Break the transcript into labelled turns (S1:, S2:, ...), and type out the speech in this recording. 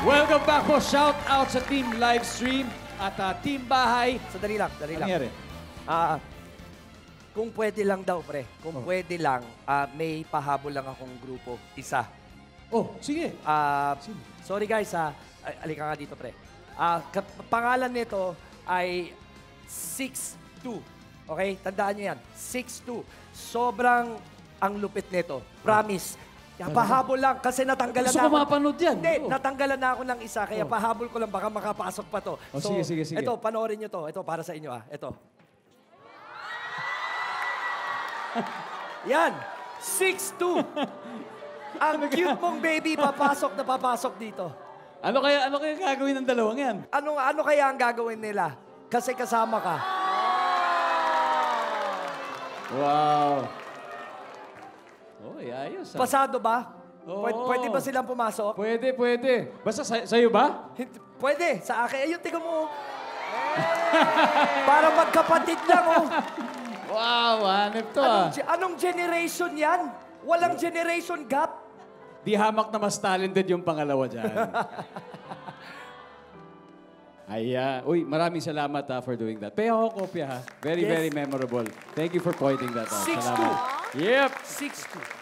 S1: Welcome back po. Shout out sa Team Livestream at Team Bahay.
S2: Dali lang.
S1: Nangyari?
S2: Kung pwede lang daw, pre. Kung pwede lang, may pahabol lang akong grupo. Isa.
S1: Oh, sige.
S2: Sorry guys, alika nga dito, pre. Pangalan nito ay 6'2". Okay? Tandaan nyo yan. 6'2". Sobrang ang lupit nito. Promise. Pahabol lang kasi natanggalan
S1: Gusto
S2: na
S1: ko mapanood yan.
S2: Hindi, natanggalan na ako ng isa. Kaya pahabol ko lang, baka makapasok pa to.
S1: Sige.
S2: Ito, panoorin nyo to. Ito, para sa inyo. Ito. Yan. 6'2". Ang cute mong baby, papasok na papasok dito.
S1: Ano kaya gagawin ng dalawang yan?
S2: Ano kaya ang gagawin nila? Kasi kasama ka.
S1: Wow. Oy, ayos.
S2: Pasado ba?
S1: Oo.
S2: Pwede ba silang pumasok?
S1: Pwede. Basta sa'yo ba?
S2: Pwede. Sa akin. Ayun, tingnan mo. Para magkapatid lang, oh.
S1: Wow, hanip to
S2: Anong generation yan? Walang generation gap.
S1: Di hamak na mas talented yung pangalawa dyan. Uy, maraming salamat for doing that. Pay ako kopya ha. Very memorable. Thank you for pointing that out.
S2: 6'2".
S1: Salamat. Yep.
S2: 6'2".